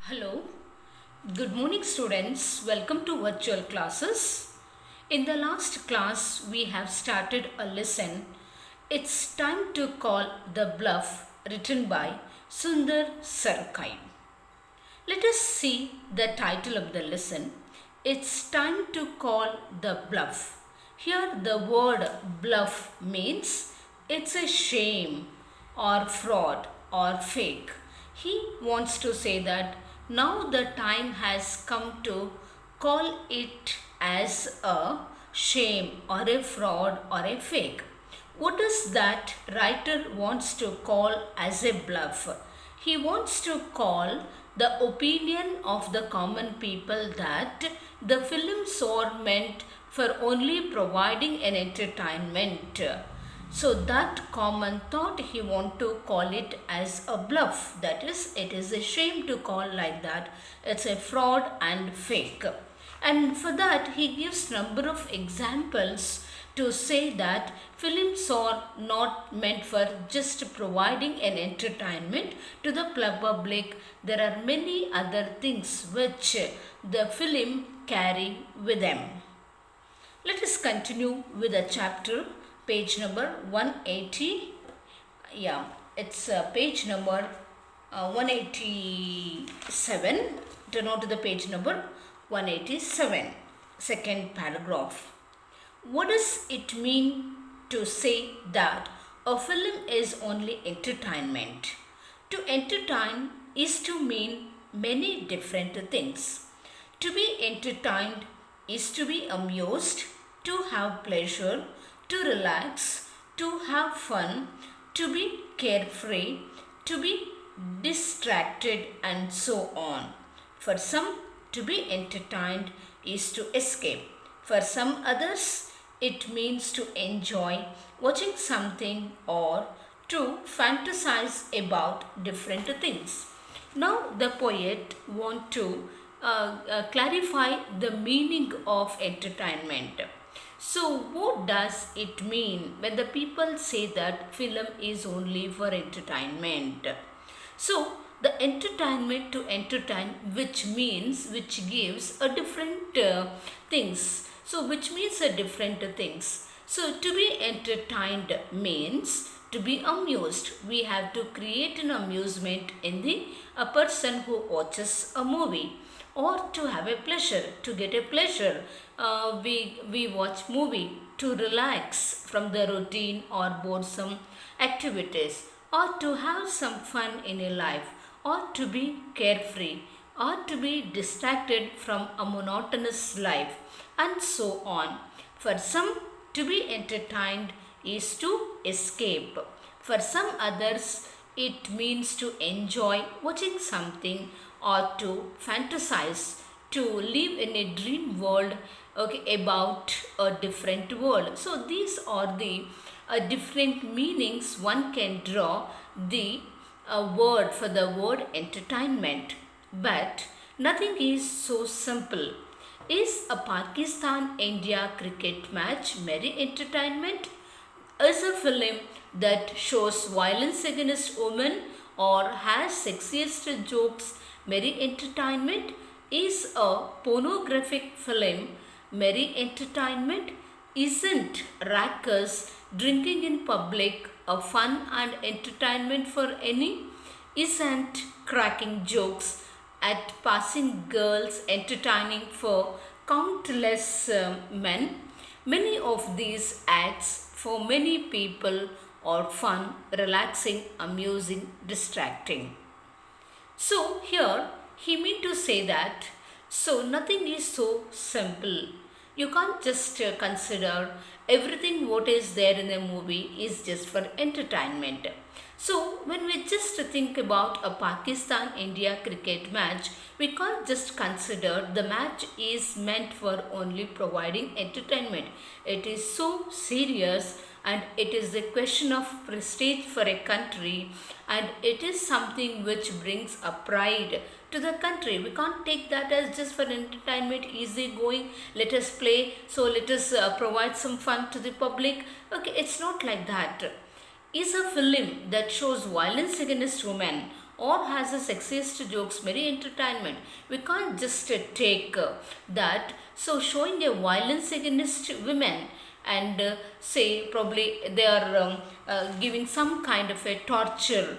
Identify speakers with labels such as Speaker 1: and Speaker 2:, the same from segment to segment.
Speaker 1: Hello, good morning students. Welcome to virtual classes. In the last class, we have started a lesson. It's time to call the bluff written by Sundar Sarkai. Let us see the title of the lesson. It's time to call the bluff. Here the word bluff means it's a shame or fraud or fake. He wants to say that now the time has come to call it as a shame or a fraud or a fake. What does that writer wants to call as a bluff? He wants to call the opinion of the common people that the films are meant for only providing an entertainment. So that common thought he want to call it as a bluff. That is, it is a shame to call like that. It's a fraud and fake. And for that he gives number of examples to say that films are not meant for just providing an entertainment to the public. There are many other things which the film carry with them. Let us continue with the chapter, page number 180. Yeah, it's page number 187. Turn on to the page number 187, second paragraph. What does it mean to say that a film is only entertainment? To entertain is to mean many different things. To be entertained is to be amused, to have pleasure, to relax, to have fun, to be carefree, to be distracted, and so on. For some, to be entertained is to escape. For some others, it means to enjoy watching something or to fantasize about different things. Now the poet want to clarify the meaning of entertainment. So what does it mean when the people say that film is only for entertainment? So the entertainment to entertain, which gives a different things. So which means a different things. So to be entertained means to be amused. We have to create an amusement in the a person who watches a movie, or to have a pleasure, to get a pleasure. We watch movie to relax from the routine or boresome activities, or to have some fun in a life, or to be carefree, or to be distracted from a monotonous life, and so on. For some, to be entertained is to escape. For some others, it means to enjoy watching something or to fantasize, to live in a dream world, okay, about a different world. So these are the different meanings one can draw the word for the word entertainment. But nothing is so simple. Is a Pakistan-India cricket match merry entertainment? Is a film that shows violence against women or has sexiest jokes merry entertainment? Is a pornographic film merry entertainment? Isn't rackers drinking in public a fun and entertainment for any? Isn't cracking jokes at passing girls entertaining for countless men? Many of these acts for many people are fun, relaxing, amusing, distracting. So here he mean to say that so nothing is so simple. You can't just consider everything what is there in a movie is just for entertainment. So when we just think about a Pakistan-India cricket match, we can't just consider the match is meant for only providing entertainment. It is so serious, and it is a question of prestige for a country, and it is something which brings a pride to the country. We can't take that as just for entertainment, easy going, let us play, so let us provide some fun to the public. Okay, it's not like that. Is a film that shows violence against women or has a sexist jokes very entertainment. We can't just take that. So showing a violence against women and say probably they are giving some kind of a torture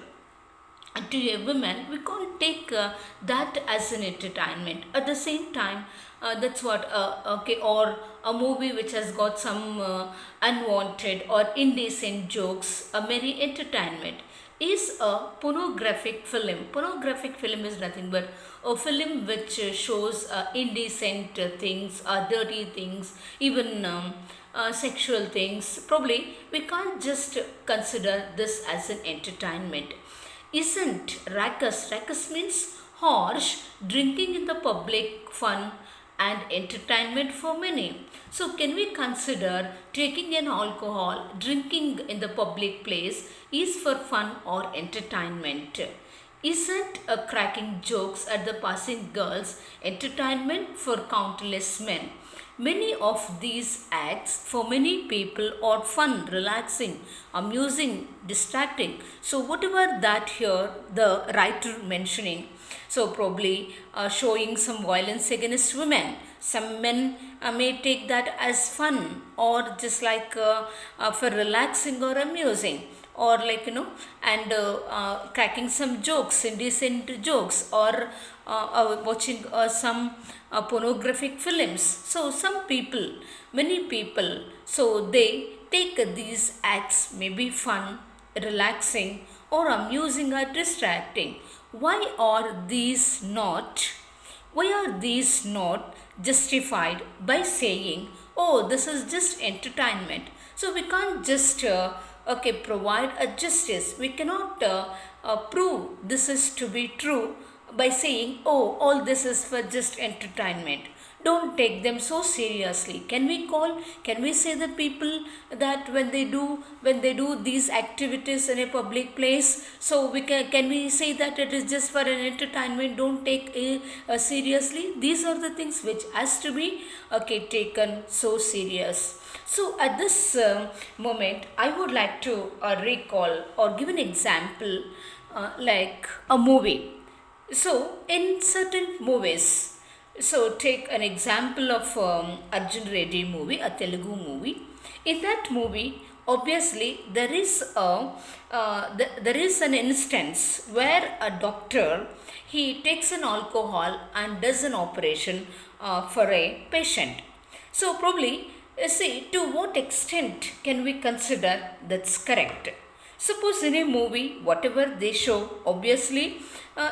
Speaker 1: to a woman, we can't take that as an entertainment. At the same time, that's what okay, or a movie which has got some unwanted or indecent jokes, a merry entertainment is a pornographic film. Pornographic film is nothing but a film which shows indecent things, dirty things, even sexual things. Probably we can't just consider this as an entertainment. Isn't ruckus? Ruckus means harsh, drinking in the public, fun and entertainment for many. So, can we consider taking an alcohol, drinking in the public place is for fun or entertainment? Isn't a cracking jokes at the passing girls entertainment for countless men? Many of these acts for many people are fun, relaxing, amusing, distracting. So whatever that here the writer mentioning, so probably showing some violence against women. Some men may take that as fun or just like for relaxing or amusing, or like and cracking some jokes, indecent jokes, or watching some pornographic films. So some people, many people, so they take these acts maybe fun, relaxing, or amusing or distracting. Why are these not? Why are these not justified by saying, oh, this is just entertainment? So we can't just okay provide a justice. We cannot prove this is to be true by saying, oh, all this is for just entertainment. Don't take them so seriously. Can we say the people that when they do these activities in a public place, so can we say that it is just for an entertainment? Don't take it seriously. These are the things which has to be okay taken so serious. So at this moment, I would like to recall or give an example like a movie. So in certain movies, so take an example of Arjun Reddy movie, a Telugu movie. In that movie, obviously there is an instance where a doctor he takes an alcohol and does an operation for a patient. So probably see to what extent can we consider that's correct. Suppose in a movie, whatever they show, obviously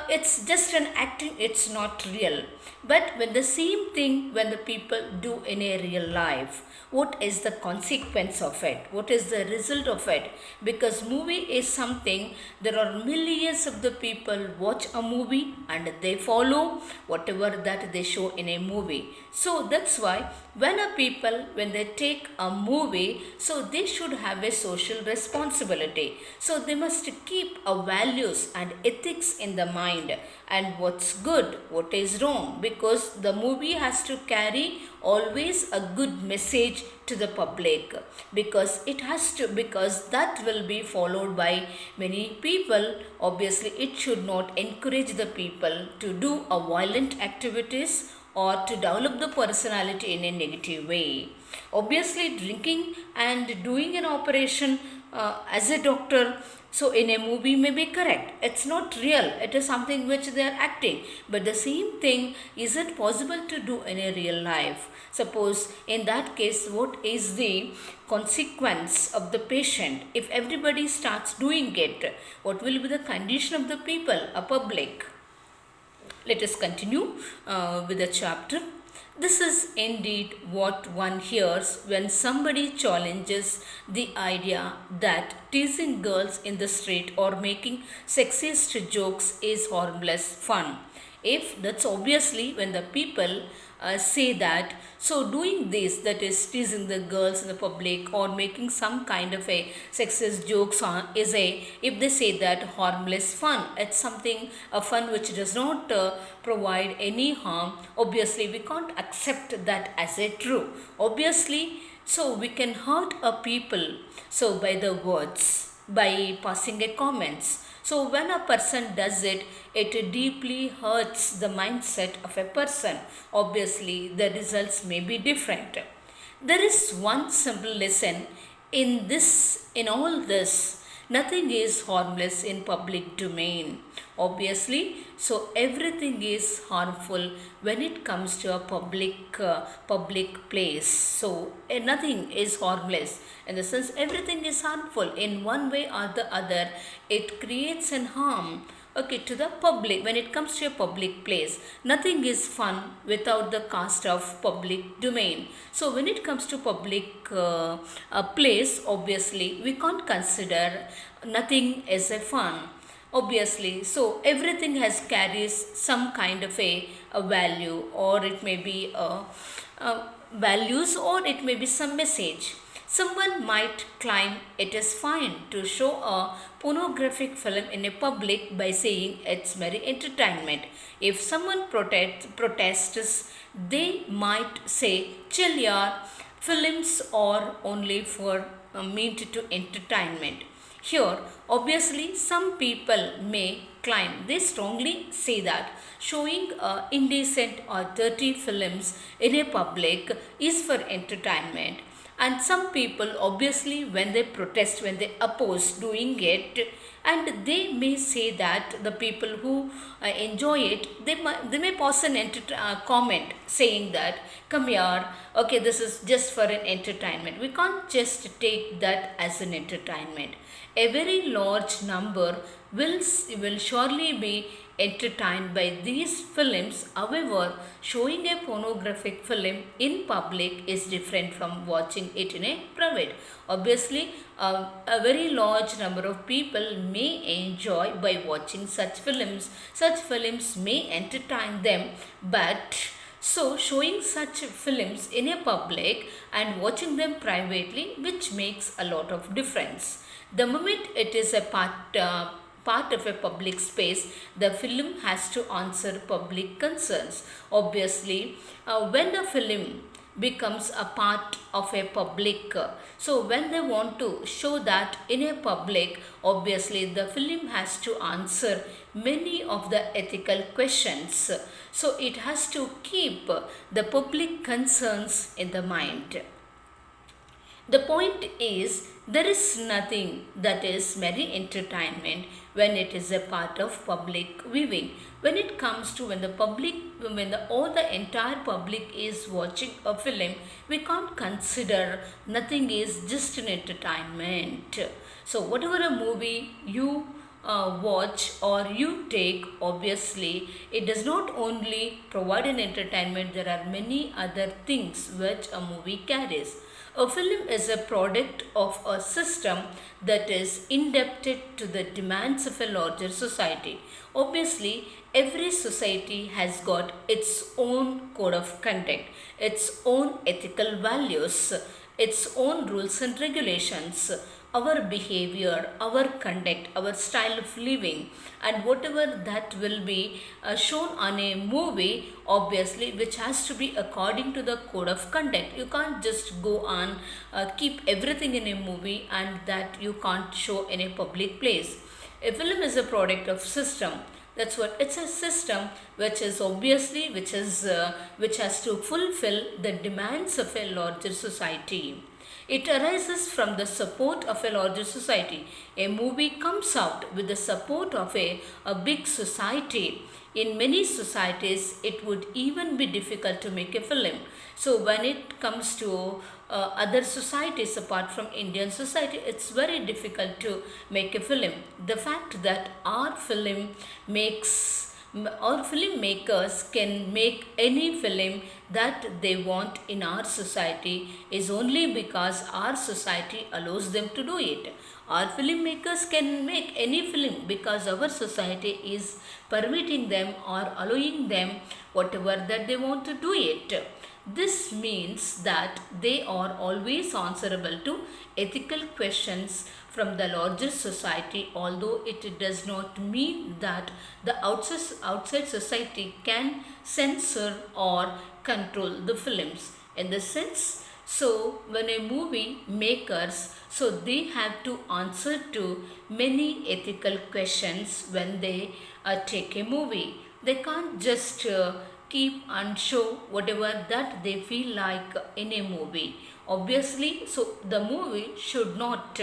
Speaker 1: it's just an acting, it's not real. But when the same thing, when the people do in a real life, what is the consequence of it? What is the result of it? Because movie is something, there are millions of the people watch a movie and they follow whatever that they show in a movie. So that's why when they take a movie, so they should have a social responsibility. So they must keep a values and ethics in the mind, and what's good, what is wrong, because the movie has to carry always a good message to the public, because that will be followed by many people. Obviously it should not encourage the people to do a violent activities or to develop the personality in a negative way. Obviously drinking and doing an operation as a doctor, so in a movie may be correct, it's not real, it is something which they are acting, but the same thing is it possible to do in a real life? Suppose in that case, what is the consequence of the patient if everybody starts doing it? What will be the condition of the people, a public? Let us continue with the chapter. This is indeed what one hears when somebody challenges the idea that teasing girls in the street or making sexist jokes is harmless fun. If that's obviously when the people say that, so doing this, that is teasing the girls in the public or making some kind of a sexist jokes on is a, if they say that, harmless fun, it's something a fun which does not provide any harm. Obviously we can't accept that as a true. Obviously, so we can hurt a people so by the words, by passing a comments. So when a person does it, it deeply hurts the mindset of a person. Obviously, the results may be different. There is one simple lesson in all this. Nothing is harmless in public domain. Obviously, so everything is harmful when it comes to a public place. So nothing is harmless in the sense everything is harmful in one way or the other. It creates an harm, okay, to the public. When it comes to a public place, nothing is fun without the cost of public domain. So when it comes to public place, obviously we can't consider nothing as a fun, obviously. So everything has carries some kind of a value, or it may be a values, or it may be some message. Someone might claim it is fine to show a pornographic film in a public by saying it's mere entertainment. If someone protests, they might say, "Chill, yaar, films are only for meant to entertainment." Here, obviously, some people may claim, they strongly say that showing indecent or dirty films in a public is for entertainment. And some people, obviously, when they protest, when they oppose doing it, and they may say that the people who enjoy it, they may pass an comment saying that, "Come here, okay, this is just for an entertainment." We can't just take that as an entertainment. A very large number will surely be entertained by these films. However, showing a pornographic film in public is different from watching it in a private. Obviously, a very large number of people may enjoy by watching such films. Such films may entertain them, but so showing such films in a public and watching them privately, which makes a lot of difference. The moment it is a part of a public space, the film has to answer public concerns. Obviously, when a film becomes a part of a public, so when they want to show that in a public, obviously the film has to answer many of the ethical questions. So it has to keep the public concerns in the mind. The point is, there is nothing that is mere entertainment when it is a part of public viewing. When it comes to when the entire public is watching a film, we can't consider nothing is just an entertainment. So whatever a movie you watch or you take, obviously it does not only provide an entertainment, there are many other things which a movie carries. A film is a product of a system that is indebted to the demands of a larger society. Obviously, every society has got its own code of conduct, its own ethical values, its own rules and regulations. Our behavior, our conduct, our style of living, and whatever that will be shown on a movie, obviously, which has to be according to the code of conduct. You can't just go on keep everything in a movie and that you can't show in a public place. A film is a product of system. That's what it's a system which is obviously which has to fulfill the demands of a larger society. It arises from the support of a larger society. A movie comes out with the support of a big society. In many societies, it would even be difficult to make a film. So when it comes to other societies apart from Indian society, it's very difficult to make a film. The fact that our filmmakers can make any film that they want in our society is only because our society allows them to do it. Our filmmakers can make any film because our society is permitting them or allowing them whatever that they want to do it. This means that they are always answerable to ethical questions from the larger society, although it does not mean that the outside society can censor or control the films. In this sense, So when a movie makers, so they have to answer to many ethical questions when they take a movie. They can't just keep and show whatever that they feel like in a movie. Obviously, so the movie should not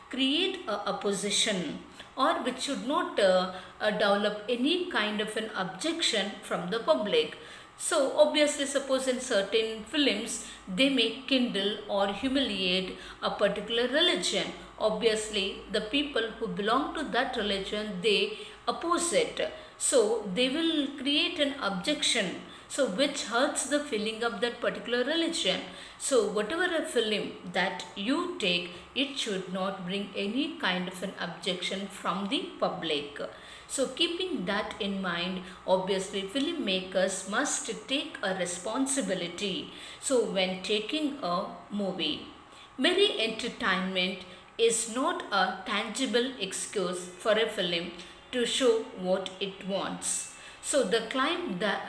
Speaker 1: create a opposition, or which should not develop any kind of an objection from the public. So obviously, suppose in certain films they may kindle or humiliate a particular religion. Obviously, the people who belong to that religion, they oppose it. So they will create an objection, so which hurts the feeling of that particular religion. So whatever a film that you take, it should not bring any kind of an objection from the public. So keeping that in mind, obviously filmmakers must take a responsibility. So when taking a movie, merry entertainment is not a tangible excuse for a film to show what it wants. So the claim that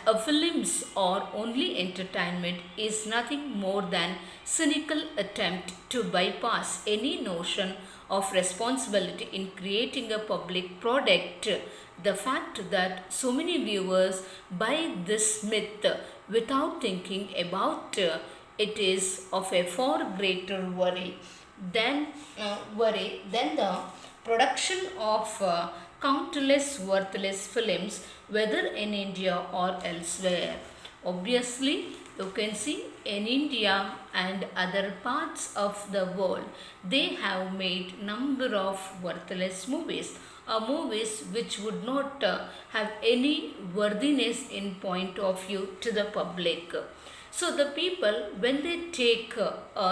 Speaker 1: a films are only entertainment is nothing more than cynical attempt to bypass any notion of responsibility in creating a public product. The fact that so many viewers buy this myth without thinking about it is of a far greater worry than the production of countless worthless films, whether in India or elsewhere. Obviously, you can see in India and other parts of the world, they have made number of worthless movies, movies which would not have any worthiness in point of view to the public. So the people, when they take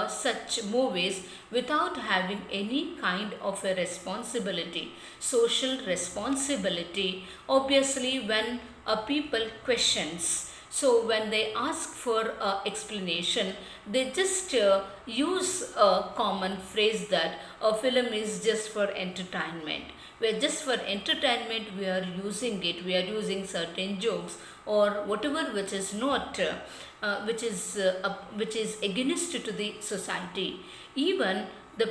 Speaker 1: such movies without having any kind of a responsibility, social responsibility, obviously when a people questions, so when they ask for explanation, they just use a common phrase that a film is just for entertainment. We're just for entertainment, we are using it, we are using certain jokes or whatever which is not which is against to the society. Even the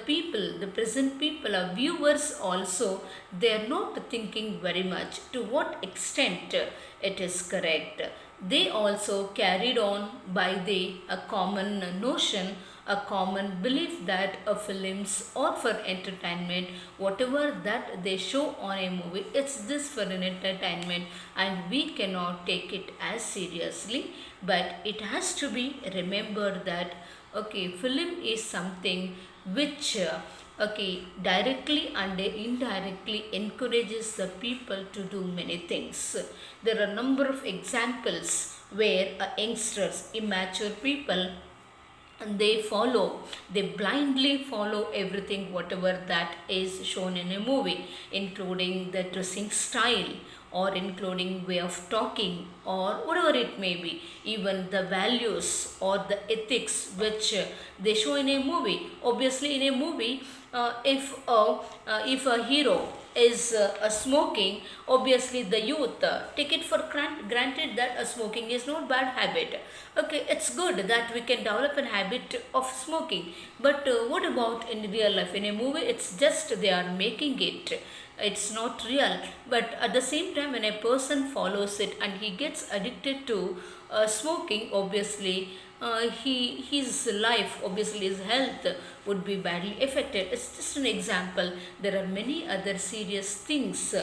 Speaker 1: present people are viewers also, they are not thinking very much to what extent it is correct. They also carried on by the a common notion, a common belief that a films or for entertainment, whatever that they show on a movie, it's this for an entertainment and we cannot take it as seriously. But it has to be remembered that okay, film is something which directly and indirectly encourages the people to do many things. There are a number of examples where youngsters, immature people, and they blindly follow everything whatever that is shown in a movie, including the dressing style or including way of talking or whatever it may be, even the values or the ethics which they show in a movie. Obviously in a movie, if a hero is smoking, obviously the youth take it for granted that smoking is not bad habit. Okay, it's good that we can develop an habit of smoking, but what about in real life? In a movie, it's just they are making it, it's not real. But at the same time, when a person follows it and he gets addicted to smoking, obviously his life, obviously his health would be badly affected. It's just an example. There are many other serious things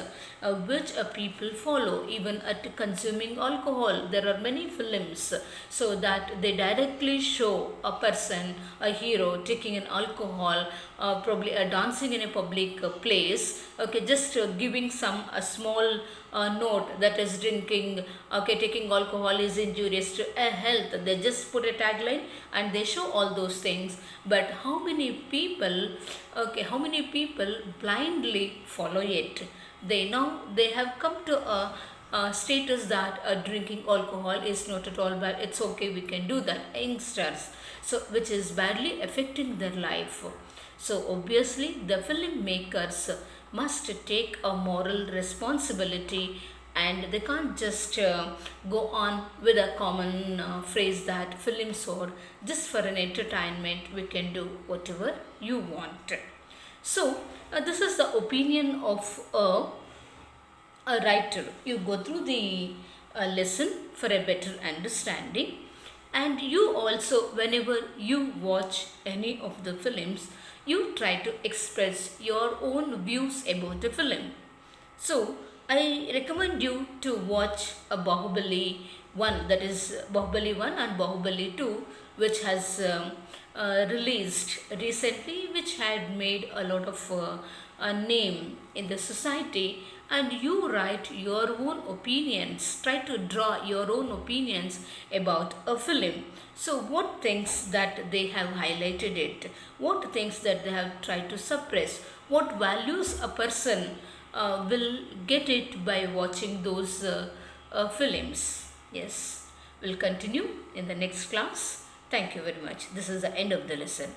Speaker 1: which people follow, even at consuming alcohol. There are many films so that they directly show a person, a hero taking an alcohol, probably dancing in a public place, okay, just giving some a small note that is drinking, okay, taking alcohol is injurious to health. They just put a tagline and they show all those things. But how many people, okay, how many people blindly follow it? They have come to a status that drinking alcohol is not at all bad, it's okay, we can do that, youngsters, so which is badly affecting their life. So obviously the filmmakers must take a moral responsibility and they can't just go on with a common phrase that films are just for an entertainment, we can do whatever you want. So this is the opinion of a writer. You go through the lesson for a better understanding, and you also, whenever you watch any of the films, you try to express your own views about the film. So I recommend you to watch a Bahubali 1, that is Bahubali 1 and Bahubali 2, which has released recently, which had made a lot of a name in the society. And you write your own opinions, try to draw your own opinions about a film. So what things that they have highlighted it, what things that they have tried to suppress, what values a person will get it by watching those films. Yes, we'll continue in the next class. Thank you very much. This is the end of the lesson.